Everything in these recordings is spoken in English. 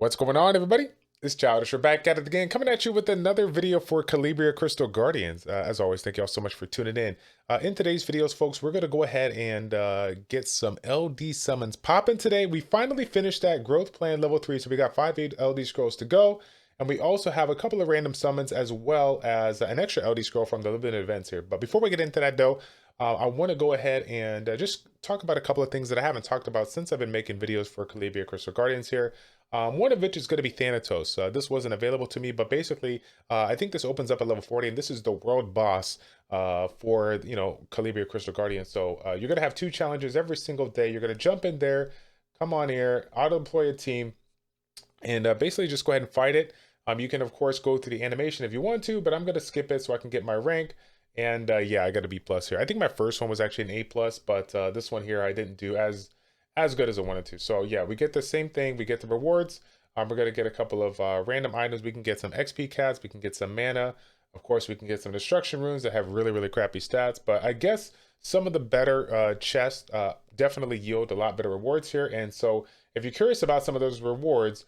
What's going on, everybody? It's Childish. We're back at it again, coming at you with another video for Calibria Crystal Guardians. As always, thank you all so much for tuning in. In today's videos, folks, we're going to go ahead and get some LD summons popping today. We finally finished that growth plan level 3, so we got 5 LD scrolls to go. And we also have a couple of random summons as well as an extra LD scroll from the limited events here. But before we get into that, though, I want to go ahead and just talk about a couple of things that I haven't talked about since I've been making videos for Calibria Crystal Guardians here. One of which is going to be Thanatos. This wasn't available to me, but basically, I think this opens up at level 40, and this is the world boss for, Calibria Crystal Guardian. So you're going to have 2 challenges every single day. You're going to jump in there, come on here, auto-employ a team, and basically just go ahead and fight it. You can, of course, go through the animation if you want to, but I'm going to skip it so I can get my rank. And yeah, I got a B+ here. I think my first one was actually an A+, but this one here I didn't do as good as I wanted to. So yeah, we get the same thing. We get the rewards. We're going to get a couple of random items. We can get some XP cats. We can get some mana. Of course, we can get some destruction runes that have really, really crappy stats. But I guess some of the better chests definitely yield a lot better rewards here. And so if you're curious about some of those rewards,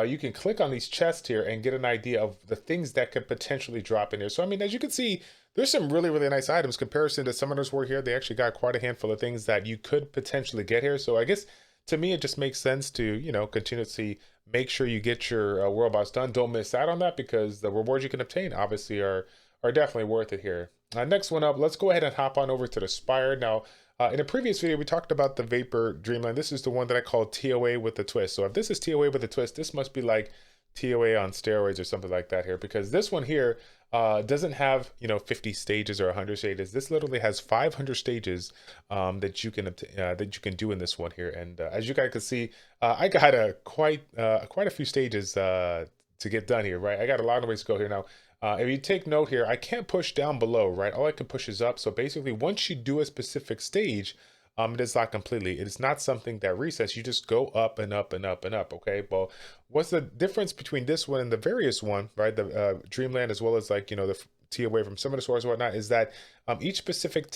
you can click on these chests here and get an idea of the things that could potentially drop in here. So, I mean, as you can see, there's some really, really nice items. Comparison to Summoners War here, they actually got quite a handful of things that you could potentially get here. So I guess to me, it just makes sense to, continuously make sure you get your world boss done. Don't miss out on that because the rewards you can obtain obviously are definitely worth it here. Next one up, let's go ahead and hop on over to the Spire. Now, in a previous video, we talked about the Vapor Dreamland. This is the one that I call TOA with a twist. So if this is TOA with a twist, this must be like TOA on steroids or something like that here, because this one here doesn't have 50 stages or 100 stages. This literally has 500 stages that you can do in this one here. And as you guys can see, I got quite a few stages to get done here, right? I got a lot of ways to go here now. If you take note here, I can't push down below, right? All I can push is up. So basically, once you do a specific stage, it is not completely. It is not something that resets. You just go up and up and up and up. Okay. Well, what's the difference between this one and the various one, right? The Dreamland, as well as like the T away from Summoner Wars and whatnot, is that each specific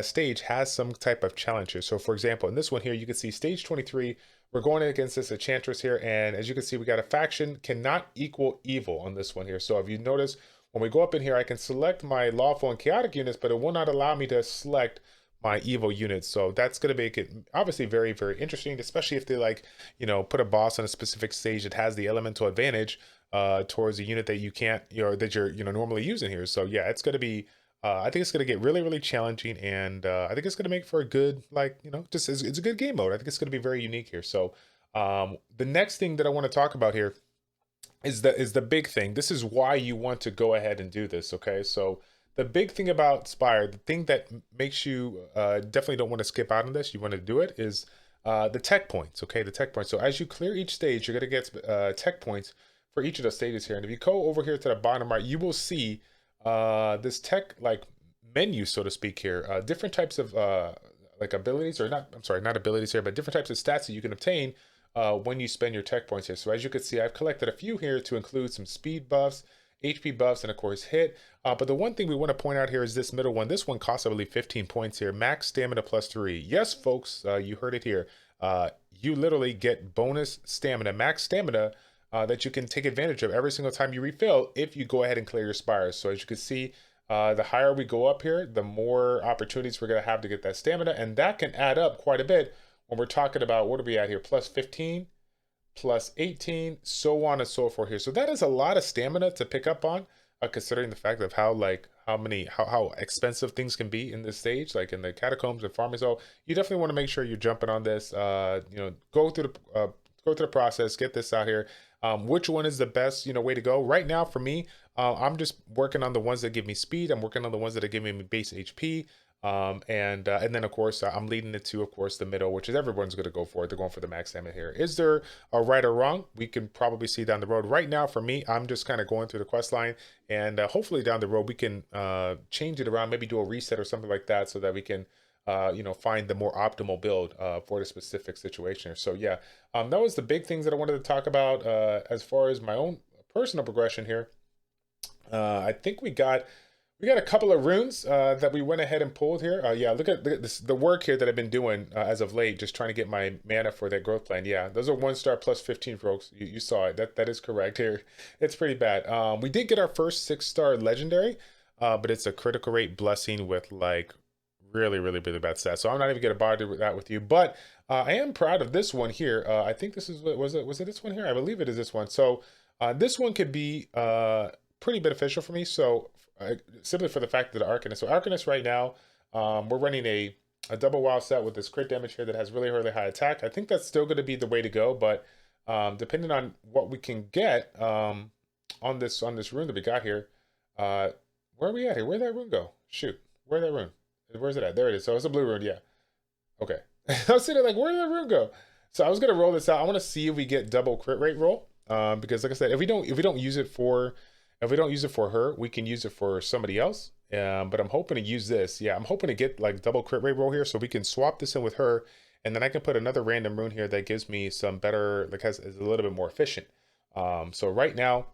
stage has some type of challenge here. So, for example, in this one here, you can see stage 23. We're going against this Enchantress here, and as you can see, we got a faction cannot equal evil on this one here. So if you notice, when we go up in here, I can select my lawful and chaotic units, but it will not allow me to select my evil units. So that's going to make it obviously very, very interesting, especially if they put a boss on a specific stage that has the elemental advantage towards a unit that you can't, that you're, normally using here. So yeah, it's going to be, I think it's going to get really, really challenging, and I think it's going to make for a good, it's a good game mode. I think it's going to be very unique here. So the next thing that I want to talk about here is the big thing. This is why you want to go ahead and do this. Okay, so the big thing about Spire, the thing that makes you definitely don't want to skip out on this, you want to do it, is the tech points. Okay, the tech points. So as you clear each stage, you're going to get tech points for each of the stages here. And if you go over here to the bottom right, you will see this tech menu, so to speak here. Different types of abilities, or not, I'm sorry, not abilities here, but different types of stats that you can obtain when you spend your tech points here. So as you can see, I've collected a few here to include some speed buffs, HP buffs, and of course hit. But the one thing we want to point out here is this middle one. This one costs, I believe, 15 points here. Max stamina +3. Yes, folks, you heard it here. You literally get bonus stamina, max stamina, that you can take advantage of every single time you refill if you go ahead and clear your spires. So as you can see, the higher we go up here, the more opportunities we're going to have to get that stamina. And that can add up quite a bit when we're talking about, what are we at here? +15. +18, so on and so forth here. So that is a lot of stamina to pick up on, considering the fact of how expensive things can be in this stage, like in the catacombs and farming. So you definitely want to make sure you're jumping on this. Go through the process, get this out here. Which one is the best way to go right now for me? I'm just working on the ones that give me speed. I'm working on the ones that are giving me base HP. And then of course I'm leading it to, of course, the middle, which is everyone's going to go for it. They're going for the max stamina here. Is there a right or wrong? We can probably see down the road. Right now, for me, I'm just kind of going through the quest line, and hopefully down the road we can change it around, maybe do a reset or something like that, so that we can find the more optimal build for the specific situation. So yeah, that was the big things that I wanted to talk about as far as my own personal progression here. I think we got We got a couple of runes that we went ahead and pulled here. Yeah, look at this, the work here that I've been doing as of late, just trying to get my mana for that growth plan. Yeah, those are 1 star plus 15, folks. You saw it. That is correct here. It's pretty bad. We did get our first 6-star legendary, but it's a critical rate blessing with like really bad stats. So I'm not even gonna bother with that with you. But I am proud of this one here. I think this is was it this one here? I believe it is this one. So this one could be pretty beneficial for me. So simply for the fact that the Arcanist. So Arcanist right now, we're running a double wild set with this crit damage here that has really high attack. I think that's still going to be the way to go, but depending on what we can get on this rune that we got here, where are we at here? Where'd that rune go? Shoot, where'd that rune? Where's it at? There it is. So it's a blue rune, yeah. Okay. I was sitting there like, where did that rune go? So I was gonna roll this out. I want to see if we get double crit rate roll, because like I said, if we don't use it for her, we can use it for somebody else. But I'm hoping to use this. Yeah, I'm hoping to get like double crit rate roll here, so we can swap this in with her, and then I can put another random rune here that gives me some better, like is a little bit more efficient. So right now,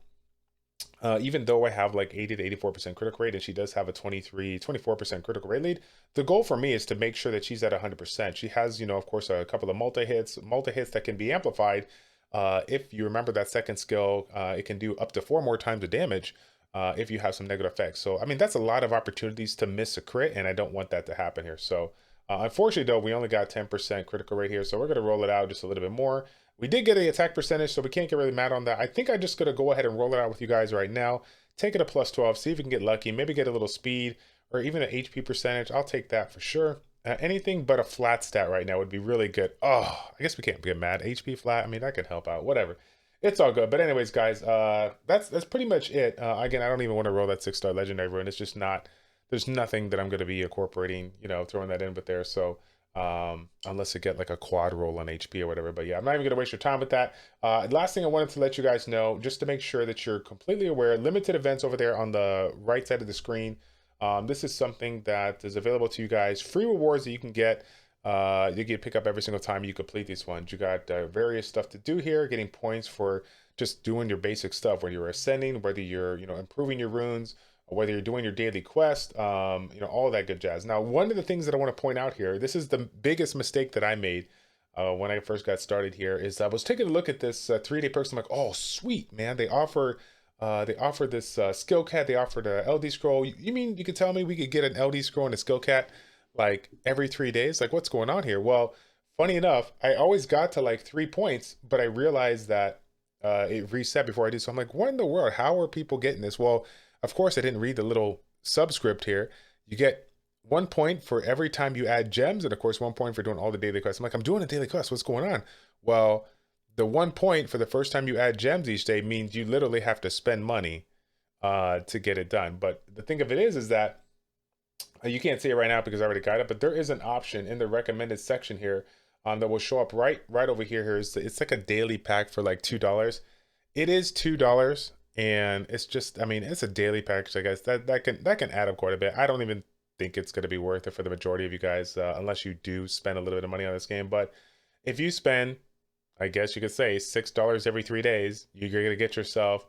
even though I have like 80 to 84% critical rate, and she does have a 24% critical rate lead, the goal for me is to make sure that she's at 100%. She has, of course, a couple of multi-hits that can be amplified. If you remember that second skill, it can do up to 4 more times the damage if you have some negative effects. So, I mean, that's a lot of opportunities to miss a crit, and I don't want that to happen here. So, unfortunately, though, we only got 10% critical rate here, so we're going to roll it out just a little bit more. We did get the attack percentage, so we can't get really mad on that. I think I'm just going to go ahead and roll it out with you guys right now. Take it a plus 12, see if we can get lucky, maybe get a little speed or even an HP percentage. I'll take that for sure. Anything but a flat stat right now would be really good. Oh, I guess we can't get mad. HP flat, I mean, that can help out. Whatever. It's all good. But anyways, guys, that's pretty much it. Again, I don't even want to roll that 6-star legendary rune. It's just not, there's nothing that I'm going to be incorporating, throwing that in with there. So unless it get like a quad roll on HP or whatever. But yeah, I'm not even gonna waste your time with that. Last thing I wanted to let you guys know, just to make sure that you're completely aware, limited events over there on the right side of the screen. This is something that is available to you guys, free rewards that you can get. You can pick up every single time you complete these ones. You got various stuff to do here, getting points for just doing your basic stuff, whether you're ascending, whether you're improving your runes, whether you're doing your daily quest, all that good jazz. Now, one of the things that I want to point out here, this is the biggest mistake that I made when I first got started here, is I was taking a look at this 3-day perks. I'm like, oh, sweet, man. They offer this skill cat. They offered a LD scroll. You mean you could tell me we could get an LD scroll and a skill cat like every 3 days? Like, what's going on here? Well, funny enough, I always got to like 3 points, but I realized that it reset before I did. So I'm like, what in the world? How are people getting this? Well, of course, I didn't read the little subscript here. You get 1 point for every time you add gems, and of course, 1 point for doing all the daily quests. I'm like, I'm doing a daily quest. What's going on? Well, the 1 point for the first time you add gems each day means you literally have to spend money to get it done. But the thing of it is that you can't see it right now because I already got it, but there is an option in the recommended section here that will show up right over here. It's like a daily pack for like $2. It is $2. And it's just, I mean, it's a daily package, I guess. That can add up quite a bit. I don't even think it's going to be worth it for the majority of you guys, unless you do spend a little bit of money on this game. But if you spend, I guess you could say, $6 every 3 days, you're going to get yourself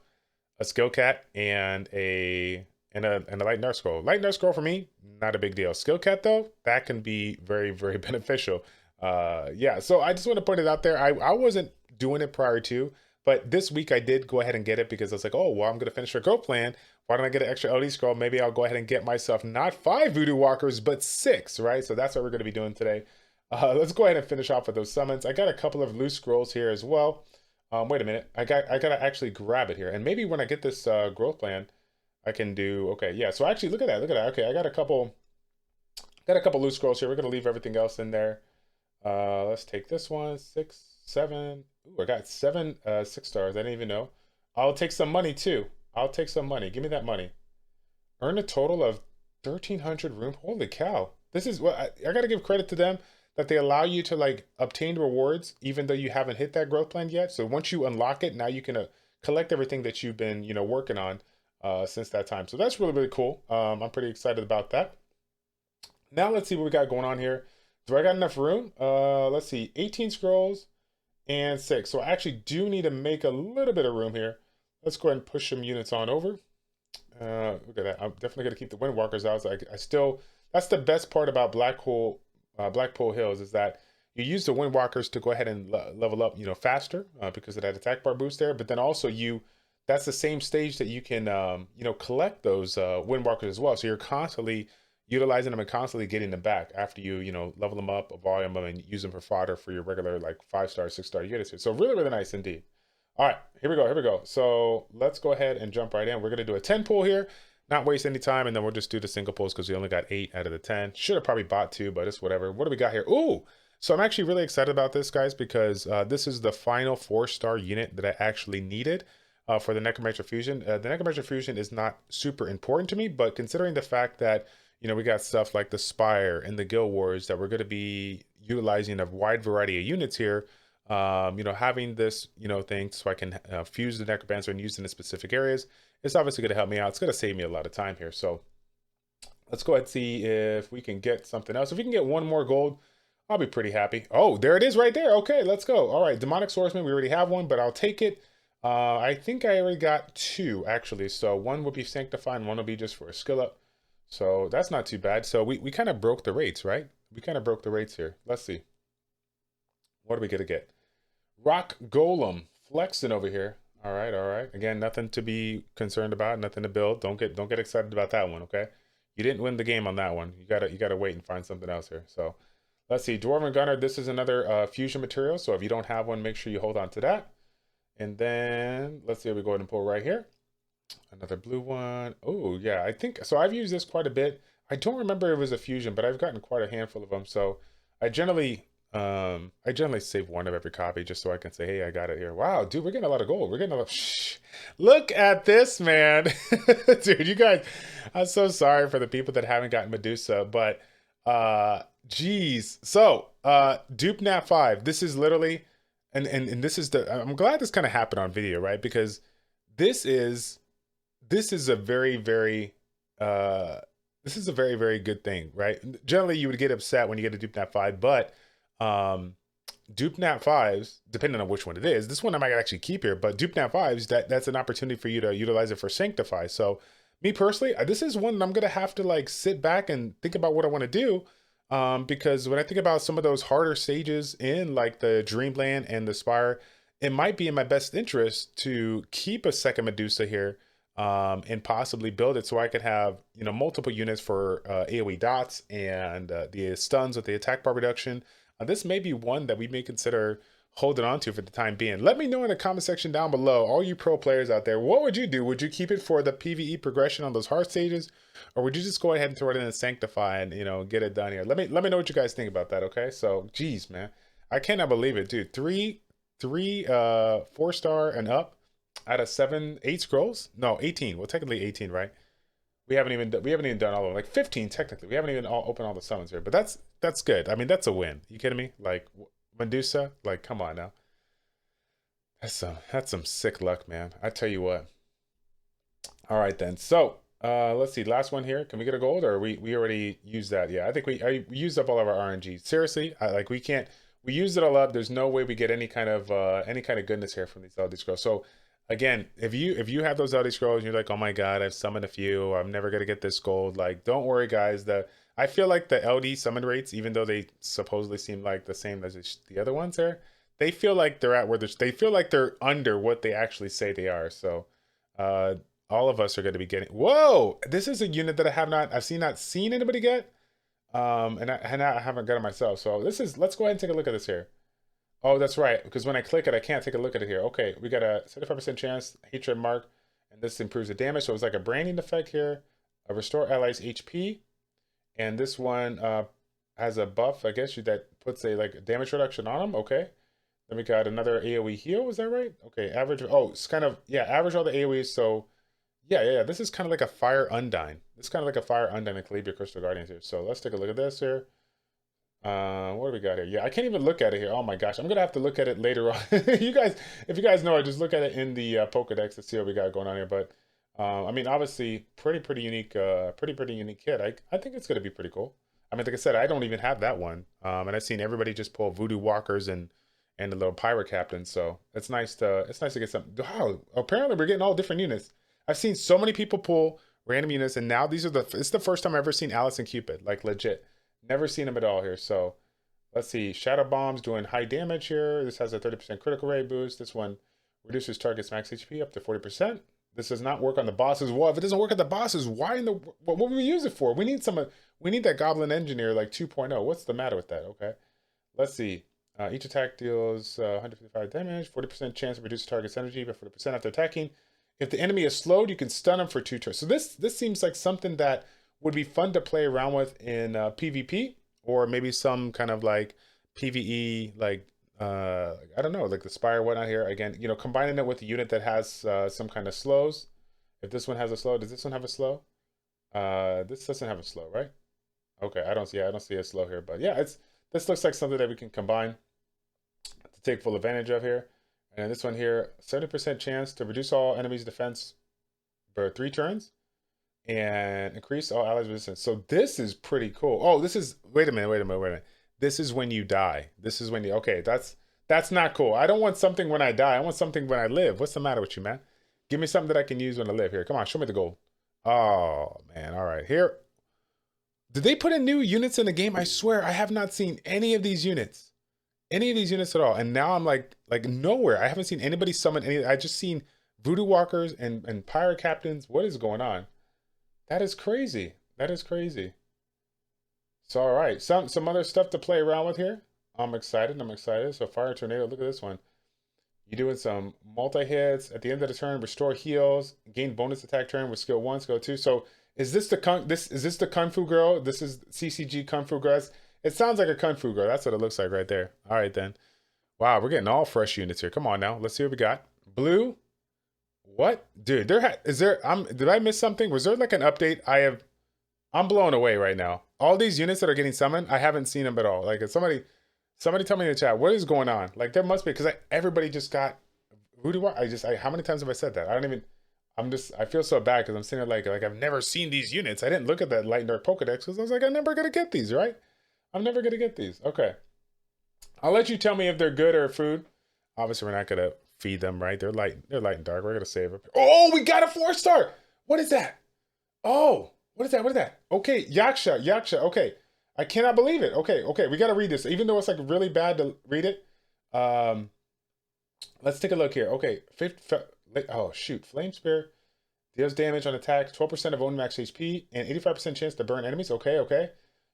a skill cat and a light nurse scroll. Light nurse scroll for me, not a big deal. Skill cat though, that can be very beneficial. Yeah, so I just want to point it out there. I wasn't doing it prior to. But this week I did go ahead and get it because I was like, oh, well, I'm going to finish our growth plan. Why don't I get an extra LD scroll? Maybe I'll go ahead and get myself not 5 voodoo walkers, but 6, right? So that's what we're going to be doing today. Let's go ahead and finish off with those summons. I got a couple of loose scrolls here as well. Wait a minute. I got to actually grab it here. And maybe when I get this growth plan, I can do, okay, yeah. So actually, look at that. Okay, I got a couple loose scrolls here. We're going to leave everything else in there. Let's take this one, 6, 7. Ooh, I got 7 6 stars. I didn't even know. I'll take some money too. I'll take some money. Give me that money. Earn a total of 1,300 room. Holy cow! This is what I gotta give credit to them that they allow you to like obtain rewards even though you haven't hit that growth plan yet. So once you unlock it, now you can collect everything that you've been working on since that time. So that's really cool. I'm pretty excited about that. Now let's see what we got going on here. Do I got enough room? Let's see, 18 scrolls. And 6. So I actually do need to make a little bit of room here. Let's go ahead and push some units on over. Look at that. I'm definitely gonna keep the Windwalkers out. I still, that's the best part about Blackpool Hills is that you use the Windwalkers to go ahead and level up, faster because of that attack bar boost there. But then also that's the same stage that you can, collect those Windwalkers as well. So you're constantly utilizing them and constantly getting them back after level them up, volume them, and use them for fodder for your regular like 5-star, 6-star units here. So really, really nice indeed. All right, here we go, here we go. So let's go ahead and jump right in. We're gonna do a 10 pull here, not waste any time, and then we'll just do the single pulls because we only got 8 out of the 10. Should have probably bought 2, but it's whatever. What do we got here? Ooh, so I'm actually really excited about this, guys, because this is the final 4-star unit that I actually needed for the Necromancer Fusion. The Necromancer Fusion is not super important to me, but considering the fact that, we got stuff like the Spire and the Guild Wars that we're gonna be utilizing a wide variety of units here, having this, thing so I can fuse the Necromancer and use it in specific areas, it's obviously going to help me out. It's going to save me a lot of time here. So let's go ahead and see if we can get something else. If we can get one more gold, I'll be pretty happy. Oh, there it is right there. Okay, let's go. All right, Demonic Swordsman, we already have one, but I'll take it. I think I already got 2, actually. So one will be Sanctify and one will be just for a skill up. So that's not too bad. So we kind of broke the rates, right? We kind of broke the rates here. Let's see. What are we going to get? Rock Golem flexing over here. All right, all right. Again, nothing to be concerned about, nothing to build. Don't get excited about that one, okay? You didn't win the game on that one. You gotta wait and find something else here. So let's see. Dwarven Gunner, this is another fusion material. So if you don't have one, make sure you hold on to that. And then let's see if we go ahead and pull right here. Another blue one. Oh yeah, I think so. I've used this quite a bit. I don't remember if it was a fusion, but I've gotten quite a handful of them. So I generally save one of every copy just so I can say, hey, I got it here. Wow, dude, we're getting a lot of gold. We're getting a lot. Shh. Look at this, man. Dude, you guys, I'm so sorry for the people that haven't gotten Medusa, but geez. So Dupe Nat 5. This is literally, and this is I'm glad this kind of happened on video, right? Because this is a very, very very good thing, right? Generally, you would get upset when you get a Dupe Nat 5, but Dupe Nat 5s, depending on which one it is, this one I might actually keep here, but Dupe Nat 5s, that's an opportunity for you to utilize it for Sanctify. So me personally, this is one I'm gonna have to like sit back and think about what I want to do, because when I think about some of those harder stages in like the Dreamland and the Spire, it might be in my best interest to keep a second Medusa here, and possibly build it so I could have, multiple units for AoE dots and the stuns with the attack bar reduction. This may be one that we may consider holding on to for the time being. Let me know in the comment section down below, all you pro players out there, what would you do? Would you keep it for the PvE progression on those hard stages, or would you just go ahead and throw it in and Sanctify and get it done here? Let me know what you guys think about that. Okay, so geez, man, I cannot believe it, dude. Three 4-star and up out of 8 scrolls. No, 18. Well, technically 18, right? We haven't even done all of them. Like 15 technically. We haven't even opened all the summons here. But that's good. I mean, that's a win. You kidding me? Like Medusa, like come on now. That's some sick luck, man. I tell you what. All right then. So let's see. Last one here. Can we get a gold, or we already used that? Yeah, I think we used up all of our RNG. Seriously, we can't. We used it all up. There's no way we get any kind of goodness here from these LD scrolls. So again, if you have those LD scrolls and you're like, oh my god, I've summoned a few, I'm never gonna get this gold, like don't worry guys. I feel like the LD summon rates, even though they supposedly seem like the same as the other ones there, they feel like they're at where they feel like they're under what they actually say they are. So all of us are going to be getting, whoa, this is a unit that I've not seen anybody get, and I haven't got it myself. So let's go ahead and take a look at this here. Oh, that's right, because when I click it, I can't take a look at it here. Okay, we got a 75% chance, hatred mark, and this improves the damage. So it's like a branding effect here, a restore allies HP, and this one has a buff, I guess, that puts a like damage reduction on them. Okay, then we got another AoE heal. Is that right? Okay, average. Oh, it's kind of, yeah, average all the AoEs. So yeah. This is kind of like a fire undyne. This is kind of like a fire undyne in Calibria Crystal Guardians here. So let's take a look at this here. What do we got here? Yeah, I can't even look at it here. Oh my gosh, I'm gonna have to look at it later on. If you guys know it, just look at it in the Pokedex to see what we got going on here. But I mean, obviously, pretty unique kit. I think it's gonna be pretty cool. I mean, like I said, I don't even have that one, and I've seen everybody just pull Voodoo Walkers and the little Pirate Captain. So it's nice to get some. Wow, apparently we're getting all different units. I've seen so many people pull random units, and now it's the first time I've ever seen Alice and Cupid, like legit. Never seen them at all here. So let's see. Shadow Bomb's doing high damage here. This has a 30% critical rate boost. This one reduces target's max HP up to 40%. This does not work on the bosses. Well, if it doesn't work on the bosses, why in the what would we use it for? We need that Goblin Engineer like 2.0. What's the matter with that? Okay. Let's see. Each attack deals 155 damage, 40% chance to reduce target's energy by 40% after attacking. If the enemy is slowed, you can stun them for 2 turns. So this seems like something that would be fun to play around with in PvP, or maybe some kind of like PvE, like I don't know, like the Spire, whatnot here. Again, you know, combining it with a unit that has some kind of slows. If this one has a slow, does this one have a slow? This doesn't have a slow, right? Okay, I don't see a slow here, but yeah, this looks like something that we can combine to take full advantage of here. And this one here, 70% chance to reduce all enemies' defense for 3 turns and increase all allies' resistance. So this is pretty cool. Oh, this is, wait a minute. This is when you die. This is when you, okay, that's not cool. I don't want something when I die. I want something when I live. What's the matter with you, man? Give me something that I can use when I live here. Come on, show me the gold. Oh, man, all right. Here, did they put in new units in the game? I swear I have not seen any of these units. Any of these units at all. And now I'm like nowhere. I haven't seen anybody summon any. I just seen Voodoo Walkers and Pirate Captains. What is going on? That is crazy. That is crazy. So all right, some other stuff to play around with here. I'm excited. So Fire Tornado, look at this one. You're doing some multi-hits. At the end of the turn, restore heals, gain bonus attack turn with skill 1, skill 2. So is this the Kung Fu girl? This is CCG Kung Fu girl. It sounds like a Kung Fu girl. That's what it looks like right there. All right, then. Wow, we're getting all fresh units here. Come on now. Let's see what we got. Blue. What? Dude, did I miss something? Was there like an update? I'm blown away right now. All these units that are getting summoned, I haven't seen them at all. Like, somebody tell me in the chat, what is going on? Like, there must be, because everybody just got Voodoo. How many times have I said that? I feel so bad because I'm sitting there like I've never seen these units. I didn't look at that Light and Dark Pokedex because I was like, I'm never going to get these, right? I'm never going to get these. Okay. I'll let you tell me if they're good or food. Obviously, we're not going to feed them, right? They're light and dark. We're going to save them. Oh, we got a 4-star. What is that? Oh, what is that? Okay, Yaksha. Okay. I cannot believe it. Okay. We got to read this. Even though it's like really bad to read it. Let's take a look here. Okay. Oh, shoot. Flame Spear deals damage on attack, 12% of own max HP, and 85% chance to burn enemies. Okay.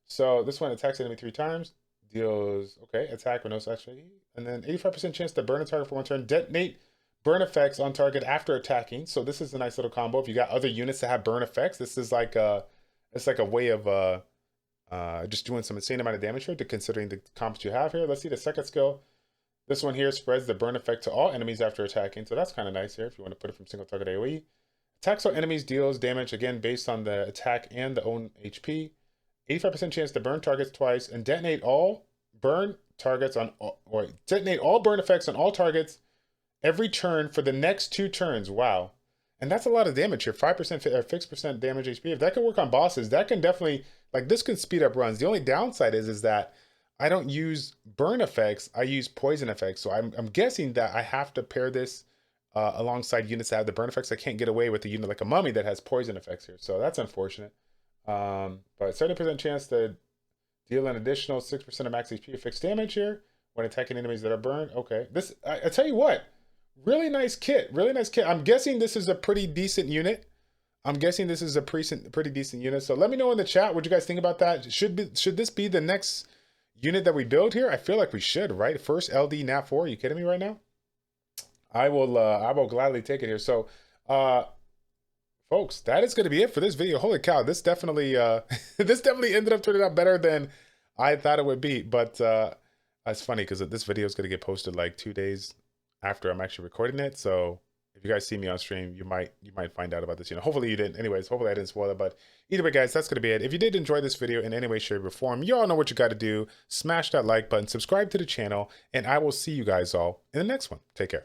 So this one attacks enemy 3 times, deals, attack with no such, and then 85% chance to burn a target for 1 turn, detonate burn effects on target after attacking. So this is a nice little combo. If you got other units that have burn effects, this is like it's like a way of just doing some insane amount of damage here, considering the combos you have here. Let's see the second skill. This one here spreads the burn effect to all enemies after attacking. So that's kind of nice here if you want to put it from single target AoE. Attacks all enemies, deals damage again based on the attack and the own HP. 85% chance to burn targets twice and detonate all burn targets detonate all burn effects on all targets every turn for the next 2 turns. Wow. And that's a lot of damage here. 5% fixed percent damage HP. If that can work on bosses, that can definitely, like, this can speed up runs. The only downside is that I don't use burn effects. I use poison effects. So I'm guessing that I have to pair this alongside units that have the burn effects. I can't get away with a unit like a mummy that has poison effects here. So that's unfortunate. But 70% chance to deal an additional 6% of max HP fixed damage here when attacking enemies that are burned. Okay. This, I tell you what, really nice kit. I'm guessing this is a pretty decent unit. Pretty decent unit. So let me know in the chat what you guys think about that. Should this be the next unit that we build here? I feel like we should, right? First LD NAT 4. Are you kidding me right now? I will gladly take it here. So, folks, that is going to be it for this video. Holy cow, this definitely ended up turning out better than I thought it would be. But it's funny because this video is going to get posted like 2 days after I'm actually recording it. So if you guys see me on stream, you might find out about this. Hopefully you didn't. Anyways, hopefully I didn't spoil it. But either way, guys, that's going to be it. If you did enjoy this video in any way, shape, or form, you all know what you got to do. Smash that like button, subscribe to the channel, and I will see you guys all in the next one. Take care.